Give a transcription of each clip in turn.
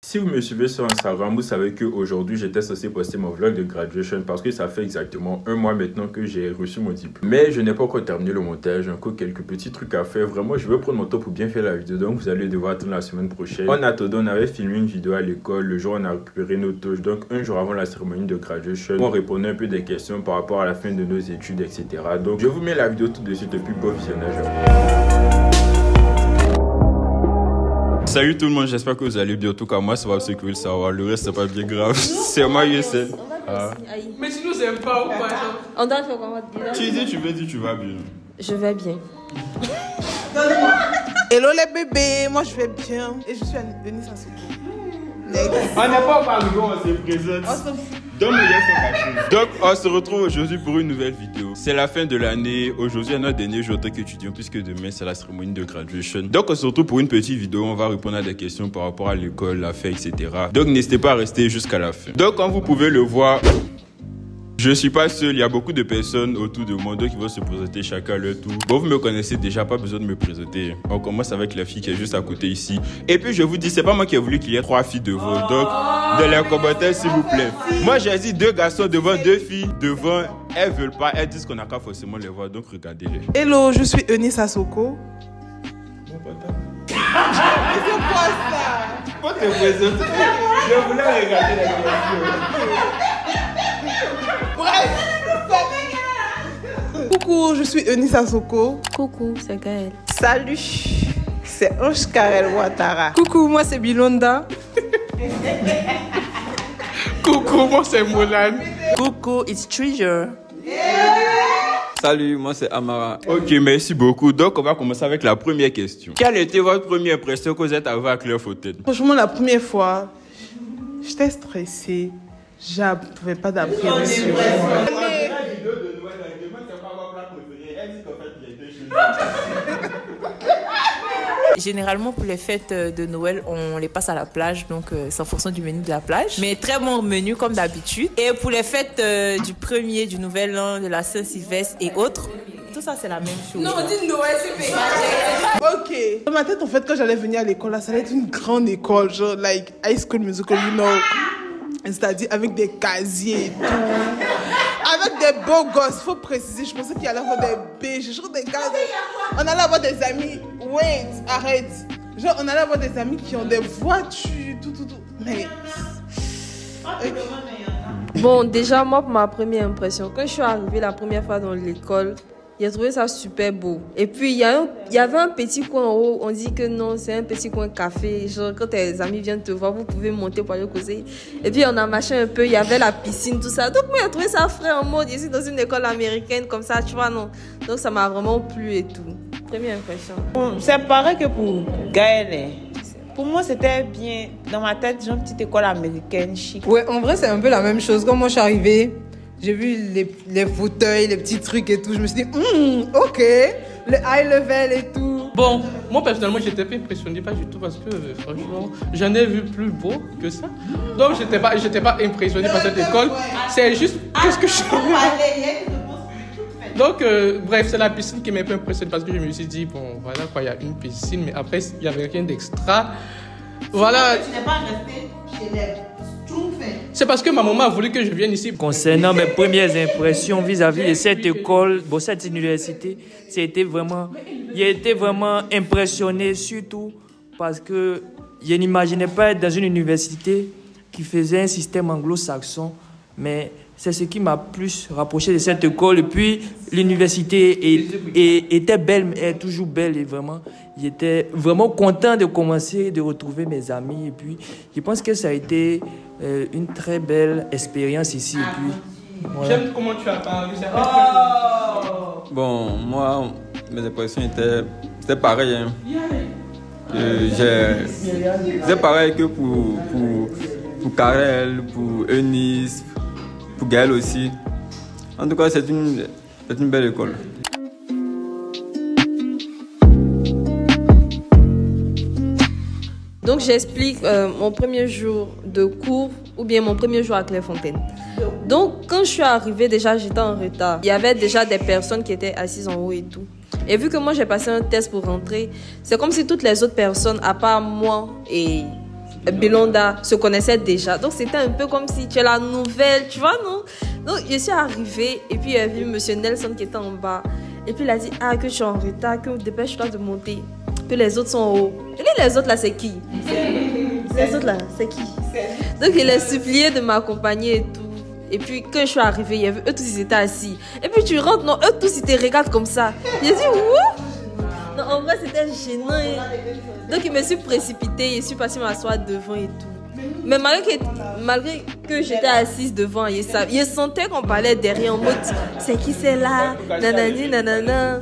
Si vous me suivez sur Instagram, vous savez qu'aujourd'hui, j'étais censé poster mon vlog de graduation parce que ça fait exactement un mois maintenant que j'ai reçu mon diplôme. Mais je n'ai pas encore terminé le montage, j'ai encore quelques petits trucs à faire. Vraiment, je vais prendre mon temps pour bien faire la vidéo, donc vous allez devoir attendre la semaine prochaine. En attendant, on avait filmé une vidéo à l'école, le jour où on a récupéré nos touches, donc un jour avant la cérémonie de graduation. On répondait un peu des questions par rapport à la fin de nos études, etc. Donc, je vous mets la vidéo tout de suite et puis bon visionnage. Salut tout le monde, j'espère que vous allez bien. En tout cas, moi, ça va ce que vous le savoir. Le reste, c'est pas bien grave. C'est moi, Youssef. Mais tu nous aimes pas ou pas? On doit faire comment dire? Tu dis, tu veux dire, tu vas bien. Je vais bien. Hello les bébés, moi je vais bien. Et je suis Denis Sasuke. On n'est pas au Parlement, on se présente. Donc, on se retrouve aujourd'hui pour une nouvelle vidéo. C'est la fin de l'année. Aujourd'hui est notre dernier jour en tant qu'étudiant puisque demain c'est la cérémonie de graduation. Donc, on se retrouve pour une petite vidéo. On va répondre à des questions par rapport à l'école, la fête, etc. Donc, n'hésitez pas à rester jusqu'à la fin. Donc, comme vous pouvez le voir, je suis pas seul, il y a beaucoup de personnes autour de moi qui vont se présenter chacun leur tour. Bon, vous me connaissez déjà, pas besoin de me présenter. On commence avec la fille qui est juste à côté ici. Et puis je vous dis, c'est pas moi qui ai voulu qu'il y ait 3 filles devant. Donc, dans les commentaires, s'il vous plaît. Moi, j'ai dit 2 garçons devant, 2 filles devant. Elles veulent pas, elles disent qu'on n'a qu'à forcément les voir. Donc, regardez-les. Hello, je suis Denis Sasoko. Mon papa. C'est quoi ça? Faut te présenter. Je voulais regarder les questions. Coucou, je suis Denis Sasoko. Coucou, c'est Gaël. Salut, c'est Ange Karel Ouattara. Coucou, moi c'est Bilonda. Coucou, moi c'est Moulin. Coucou, it's Treasure. Salut, moi c'est Amara. Ok, merci beaucoup. Donc, on va commencer avec la première question. Quelle était votre première impression que vous êtes arrivé à Clairefontaine? Franchement, la première fois, j'étais stressée. J'avais pas d'appréhension. Généralement, pour les fêtes de Noël, on les passe à la plage, donc c'est en fonction du menu de la plage. Mais très bon menu comme d'habitude. Et pour les fêtes du 1er, du Nouvel An, de la Saint-Sylvestre et autres, tout ça c'est la même chose. Non, on dit Noël, c'est payé. Ok. Dans ma tête, en fait, quand j'allais venir à l'école, là, ça allait être une grande école, genre, like High School Musical, you know. C'est-à-dire avec des casiers et tout. Avec des beaux gosses, faut préciser. Je pensais qu'il y allait avoir des biches, genre des gars. On allait avoir des amis. Wait, arrête. Genre, on allait avoir des amis qui ont des voitures, tout. Mais. Okay. Bon, déjà, moi, pour ma première impression, quand je suis arrivée la première fois dans l'école, j'ai trouvé ça super beau. Et puis, il y avait un petit coin en haut. On dit que non, c'est un petit coin café. Genre, quand tes amis viennent te voir, vous pouvez monter pour aller causer. Et puis, on a marché un peu. Il y avait la piscine, tout ça. Donc, moi, j'ai trouvé ça frais en mode. Je suis dans une école américaine comme ça, tu vois, non. Donc, ça m'a vraiment plu et tout. Première impression. Bon, c'est pareil que pour Gaël. Pour moi, c'était bien. Dans ma tête, j'ai une petite école américaine chic. Ouais, en vrai, c'est un peu la même chose. Quand moi je suis arrivée, j'ai vu les fauteuils, les petits trucs et tout. Je me suis dit, ok, le high level et tout. Bon, moi personnellement, j'étais pas impressionné, pas du tout, parce que franchement, j'en ai vu plus beau que ça. Donc, j'étais pas impressionné par cette école. C'est juste, qu'est-ce que je Donc, bref, c'est la piscine qui m'a un peu impressionné parce que je me suis dit, bon, voilà quoi, il y a une piscine, mais après, il n'y avait rien d'extra. Voilà. Tu n'es pas resté chez les tout fait. C'est parce que ma maman a voulu que je vienne ici. Concernant mes premières impressions vis-à-vis de cette école, bon, cette université, j'ai été vraiment impressionné, surtout parce que je n'imaginais pas être dans une université qui faisait un système anglo-saxon, mais c'est ce qui m'a plus rapproché de cette école. Et puis, l'université était belle, mais est toujours belle. Et vraiment, j'étais vraiment content de commencer, de retrouver mes amis. Et puis, je pense que ça a été une très belle expérience ici. Et puis, voilà. J'aime comment tu as parlé. Bon, moi, mes impressions étaient pareilles. Hein. C'était pareil que pour Karel, pour Eunice, pour Gaël aussi. En tout cas, c'est une belle école. Donc, j'explique mon premier jour de cours ou bien mon premier jour à Clairefontaine. Donc, quand je suis arrivée, déjà, j'étais en retard. Il y avait déjà des personnes qui étaient assises en haut et tout. Et vu que moi, j'ai passé un test pour rentrer, c'est comme si toutes les autres personnes, à part moi et Belonda se connaissaient déjà. Donc, c'était un peu comme si tu es la nouvelle, tu vois, non? Donc, je suis arrivée et puis il y a vu M. Nelson qui était en bas. Et puis, il a dit, ah, que je suis en retard, que dépêche-toi de monter, que les autres sont en haut. Et les autres, là, c'est qui? Les autres, là, c'est qui? Donc, il a supplié de m'accompagner et tout. Et puis, quand je suis arrivée, il y avait eux tous, ils étaient assis. Et puis, tu rentres, non, eux tous, ils te regardent comme ça. J'ai dit, ouh! Non, en vrai, c'était gênant. Donc, je me suis précipitée, je suis partie m'asseoir devant et tout. Mais malgré que j'étais assise devant, je sentais qu'on parlait derrière en mode, c'est qui c'est là? Nanani, nanana.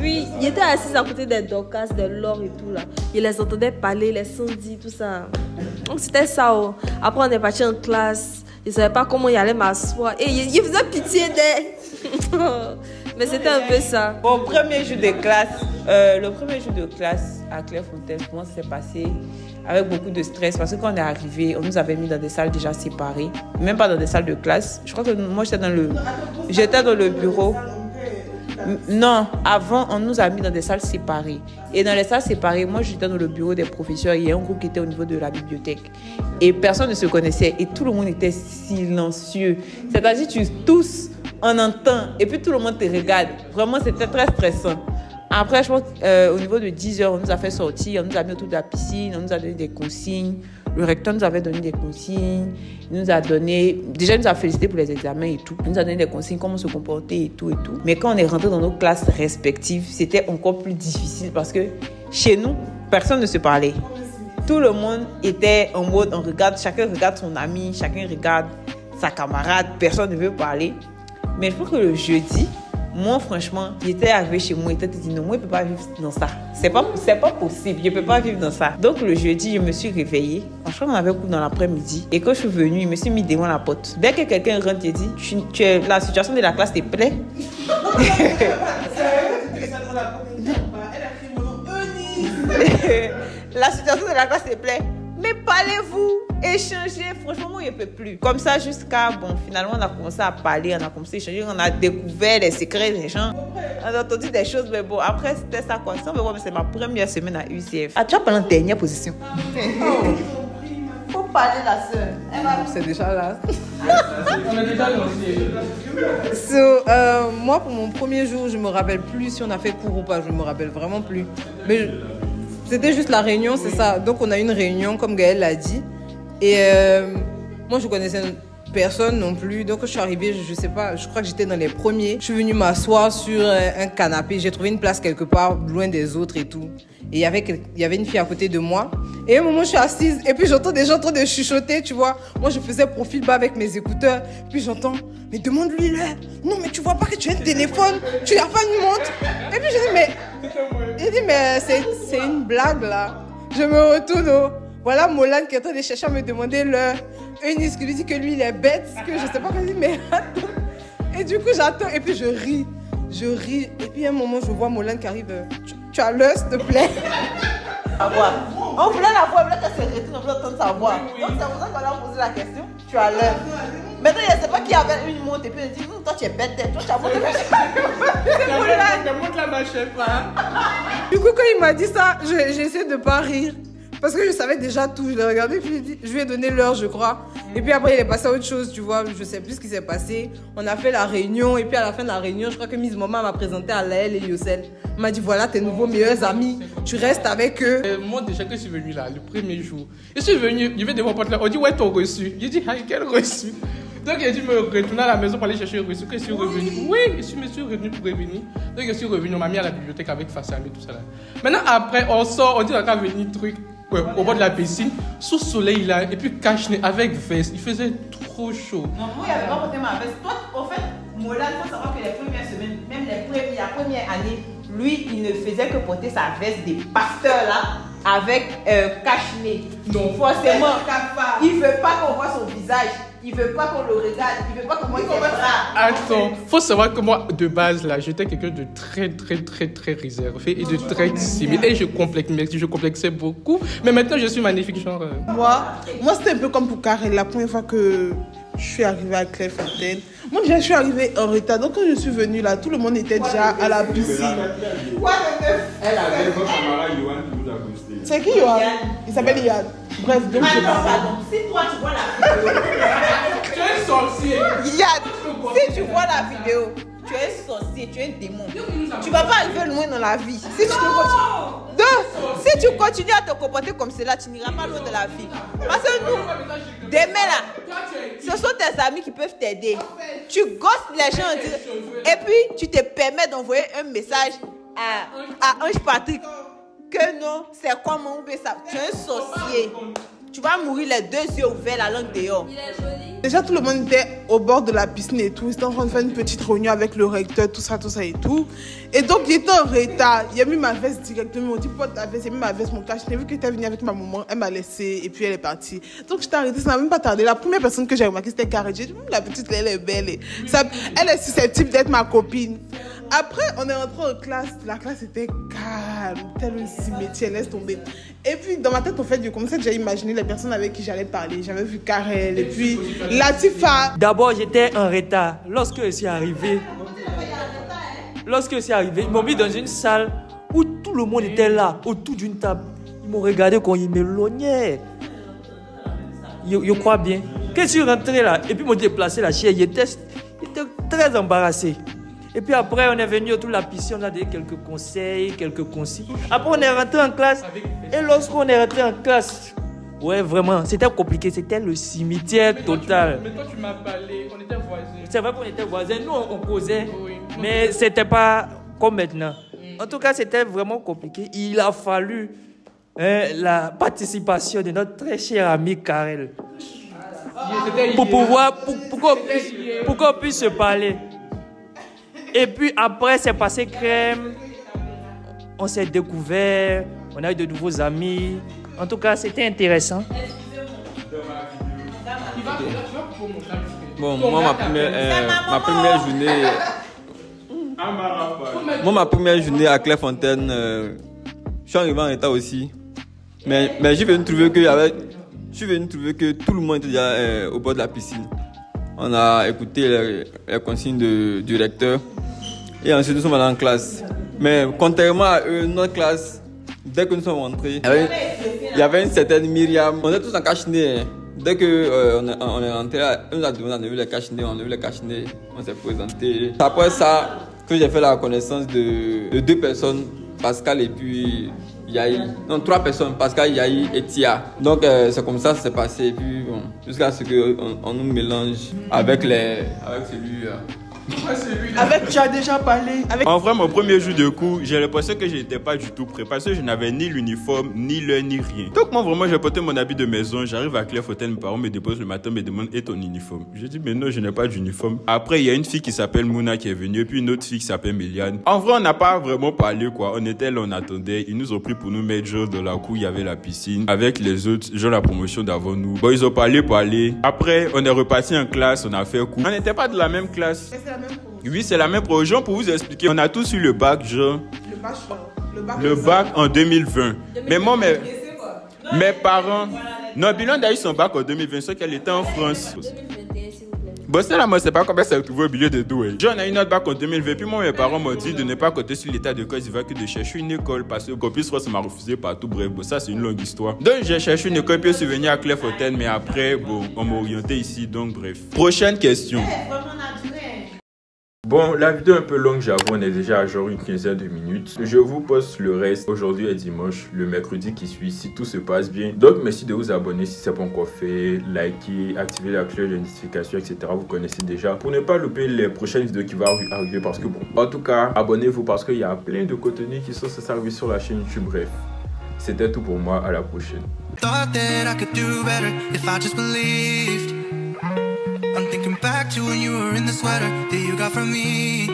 Oui, il était assis à côté des Dorcas, des Laure et tout là. Il les entendait parler, les Sandy, tout ça. Donc, c'était ça. Oh. Après, on est parti en classe. Je ne savais pas comment il allait m'asseoir. Et il faisait pitié d'elle. Mais c'était un peu ça. Bon, premier jour de classe, le premier jour de classe à Clairefontaine, pour moi, ça s'est passé avec beaucoup de stress. Parce que quand on est arrivé, on nous avait mis dans des salles déjà séparées. Même pas dans des salles de classe. Je crois que moi, j'étais dans le bureau. Non, avant, on nous a mis dans des salles séparées. Et dans les salles séparées, moi, j'étais dans le bureau des professeurs. Il y a un groupe qui était au niveau de la bibliothèque. Et personne ne se connaissait. Et tout le monde était silencieux. C'est-à-dire, tu tousses, on entend. Et puis, tout le monde te regarde. Vraiment, c'était très stressant. Après, je pense au niveau de 10h, on nous a fait sortir. On nous a mis autour de la piscine. On nous a donné des consignes. Le recteur nous avait donné des consignes. Il nous a donné... Déjà, il nous a félicité pour les examens et tout. Il nous a donné des consignes, comment se comporter et tout et tout. Mais quand on est rentré dans nos classes respectives, c'était encore plus difficile parce que chez nous, personne ne se parlait. Tout le monde était en mode, on regarde, chacun regarde son ami, chacun regarde sa camarade, personne ne veut parler. Mais je pense que le jeudi, moi, franchement, il était arrivé chez moi, il était dit non, moi, je ne peux pas vivre dans ça. C'est pas possible, je ne peux pas vivre dans ça. Donc, le jeudi, je me suis réveillée. Franchement, on avait cours dans l'après-midi. Et quand je suis venue, je me suis mis devant la porte. Dès que quelqu'un rentre, il dit, la situation de la classe te plaît? La situation de la classe te plaît? Mais parlez-vous, échangez. Franchement, moi, je ne peux plus. Comme ça, jusqu'à, bon, finalement, on a commencé à parler, on a commencé à échanger, on a découvert les secrets des gens. On a entendu des choses, mais bon, après, c'était ça, quoi. Ça, mais c'est ma première semaine à UCF. Ah, tu vas prendre la dernière position. Faut parler la sœur. C'est déjà là. On a déjà lancé. Moi, pour mon premier jour, je ne me rappelle plus si on a fait cours ou pas. Je ne me rappelle vraiment plus. Mais c'était juste la réunion, c'est ça. Donc, on a eu une réunion, comme Gaëlle l'a dit. Et moi, je connaissais personne non plus. Donc, quand je suis arrivée, je sais pas, je crois que j'étais dans les premiers. Je suis venue m'asseoir sur un canapé. J'ai trouvé une place quelque part, loin des autres et tout. Et il y avait une fille à côté de moi. Et à un moment, je suis assise. Et puis, j'entends des gens en train de chuchoter, tu vois. Moi, je faisais profil bas avec mes écouteurs. Puis, j'entends, mais demande-lui là. Non, mais tu vois pas que tu as un téléphone. Tu n'as pas une montre. Et puis, j'ai dit, mais c'est une blague, là. Je me retourne. Oh. Voilà Molan qui est en train de chercher à me demander l'heure. Eunice qui lui dit que lui, il est bête. Que je sais pas quoi dire, mais attends. Et du coup, j'attends. Et puis, je ris. Et puis, à un moment, je vois Molan qui arrive. Tu as l'heure, s'il te plaît? On voulait la voir, on voulait qu'elle se retourne, on voulait entendre sa voix. Donc, c'est pour ça qu'on a posé la question. Tu as l'heure. Maintenant, je ne sais pas qui avait une montre et puis il dit, toi, tu es bête, toi, tu as montré. La montre là marchait pas. Du coup, quand il m'a dit ça, j'ai essayé de ne pas rire. Parce que je savais déjà tout. Je l'ai regardé et puis j'ai dit, je lui ai donné l'heure, je crois. Et puis après, il est passé à autre chose, tu vois. Je sais plus ce qui s'est passé. On a fait la réunion. Et puis à la fin de la réunion, je crois que Miss Maman m'a présenté à Laël et Yosel. Elle m'a dit, voilà tes nouveaux meilleurs amis. Tu restes avec eux. Moi, déjà que je suis venu là, le premier jour, je suis venu, je vais devant porte là. On dit, ouais, ton reçu. J'ai dit, quel reçu? Donc, il a dit me retourner à la maison pour aller chercher le reçu. Que je suis revenu. Oui, je suis revenu pour revenir. Donc, je suis revenu. On m'a mis à la bibliothèque avec Fassam et tout ça là. Maintenant, après, on sort, on dit, on va venir truc. Ouais, au bord de la piscine, sous soleil là, et puis cache-nez avec veste. Il faisait trop chaud. Non, moi, il n'avait pas porté ma veste. Toi, en fait, Molan, il faut savoir que les premières semaines, même la première année, lui, il ne faisait que porter sa veste des pasteurs là, avec cache-nez. Non. Forcément, il ne veut pas qu'on voit son visage. Il veut pas qu'on le regarde, il veut pas qu'on voit ses bras. Attends, faut savoir que moi, de base, là, j'étais quelqu'un de très réservé et de très timide. Et je complexais beaucoup. Mais maintenant, je suis magnifique, genre... Moi c'était un peu comme pour Karen, la première fois que je suis arrivée à Clairefontaine. Moi, déjà, je suis arrivée en retard. Donc, quand je suis venue là, tout le monde était déjà à la piscine. Elle avait votre camarade Yohan qui nous a posté. C'est qui Yohan? Il s'appelle Yann. Bref, donc je Pardon, si toi tu vois la vidéo, Tu es un sorcier. Yann, si tu vois la vidéo, tu es un sorcier, tu es un démon. Tu vas pas arriver loin dans la vie. Si tu si tu continues à te comporter comme cela, tu n'iras pas loin de la vie. Parce que nous, demain là, ce sont tes amis qui peuvent t'aider. Tu gosses les gens et puis tu te permets d'envoyer un message à Ange Patrick que non, c'est quoi mon ça. Tu es un sorcier. Tu vas mourir les deux yeux ouverts, la langue dehors. Déjà, tout le monde était au bord de la piscine et tout. Ils étaient en train de faire une petite réunion avec le recteur, tout ça et tout. Et donc, il était en retard. Il a mis ma veste directement. Ils m'ont dit, pourquoi ta veste? Il a mis ma veste, mon cache. J'ai vu que tu étais venue avec ma maman. Elle m'a laissé et puis elle est partie. Donc, je t'ai arrêté. Ça n'a même pas tardé. La première personne que j'ai remarqué, c'était Karen. J'ai dit, la petite, elle est belle. Elle est susceptible d'être ma copine. Après, on est rentré en classe. La classe était calme, tel un cimetière, laisse tomber. Et puis, dans ma tête, en fait, je commençais déjà à imaginer les personnes avec qui j'allais parler. J'avais vu Karel et puis Latifa. D'abord, j'étais en retard. Lorsque je suis arrivé, ils m'ont mis dans une salle où tout le monde était là, autour d'une table. Ils m'ont regardé quand ils m'éloignaient. Je crois bien. Quand je suis rentré là, et puis ils m'ont déplacé la chaise, ils étaient très embarrassés. Et puis après, on est venu autour de la piscine, on a donné quelques conseils, quelques consignes. Après, on est rentré en classe. Et lorsqu'on est rentré en classe, ouais, vraiment, c'était compliqué. C'était le cimetière total. Mais toi, tu m'as parlé, on était voisins. C'est vrai qu'on était voisins. Nous, on causait. Oui. Mais c'était pas comme maintenant. En tout cas, c'était vraiment compliqué. Il a fallu la participation de notre très cher ami Karel. Pour qu'on puisse se parler. Et puis après, c'est passé crème. On s'est découvert. On a eu de nouveaux amis. En tout cas, c'était intéressant. Bon, moi, ma première journée... ma première journée à Clairefontaine, je suis arrivé en retard aussi. Mais je suis venu trouver que tout le monde était déjà au bord de la piscine. On a écouté les consignes du recteur. Et ensuite, nous sommes allés en classe. Mais contrairement à eux, notre classe, dès que nous sommes rentrés, il y avait une certaine Myriam. On est tous en cache-nez. Dès qu'on est rentré, on a vu les cache-nez, on s'est présenté. Après ça, que j'ai fait la connaissance de deux personnes, Pascal et puis Yahi. Non, trois personnes, Pascal, Yahi et Tia. Donc c'est comme ça que ça s'est passé. Et puis bon, jusqu'à ce qu'on nous mélange avec celui-là. Avec tu as déjà parlé. En vrai, mon premier jour de cours, j'ai l'impression que je n'étais pas du tout prêt parce que je n'avais ni l'uniforme, ni l'heure, ni rien. Donc moi, vraiment, j'ai porté mon habit de maison. J'arrive à Clairefontaine, mes parents me déposent le matin, me demandent et ton uniforme. Je dis mais non, je n'ai pas d'uniforme. Après, il y a une fille qui s'appelle Mouna qui est venue et puis une autre fille qui s'appelle Méliane. En vrai, on n'a pas vraiment parlé quoi. On était là, on attendait. Ils nous ont pris pour nous mettre genre dans la cour, il y avait la piscine avec les autres, genre la promotion d'avant nous. Bon, ils ont parlé. Après, on est reparti en classe, on a fait cours. On n'était pas de la même classe. Oui, c'est la même promotion pour vous expliquer. On a tous eu le bac, genre. Le bac en 2020. Mais moi, mes parents. Non, Bilan a eu son bac en 2020, sauf qu'elle était en France. Bon, c'est là, moi, c'est pas comment ça s'est retrouvé au milieu de deux. J'en ai eu notre bac en 2020. Puis moi, mes parents m'ont dit de ne pas compter sur l'état de Côte d'Ivoire que de chercher une école parce que Campus France m'a refusé partout. Bref, bon, ça, c'est une longue histoire. Donc, j'ai cherché une école, puis je suis venu à Clairefontaine. Mais après, bon, on m'a orienté ici. Donc, bref. Prochaine question. Bon, la vidéo est un peu longue, j'avoue, on est déjà à genre une quinzaine de minutes. Je vous poste le reste. Aujourd'hui est dimanche, le mercredi qui suit, si tout se passe bien. Donc, merci de vous abonner si ce n'est pas encore fait. Likez, activez la cloche de notification, etc. Vous connaissez déjà. Pour ne pas louper les prochaines vidéos qui vont arriver parce que bon, en tout cas, abonnez-vous parce qu'il y a plein de contenus qui sont censés arriver sur la chaîne YouTube. Bref, c'était tout pour moi. À la prochaine. I'm thinking back to when you were in the sweater that you got from me.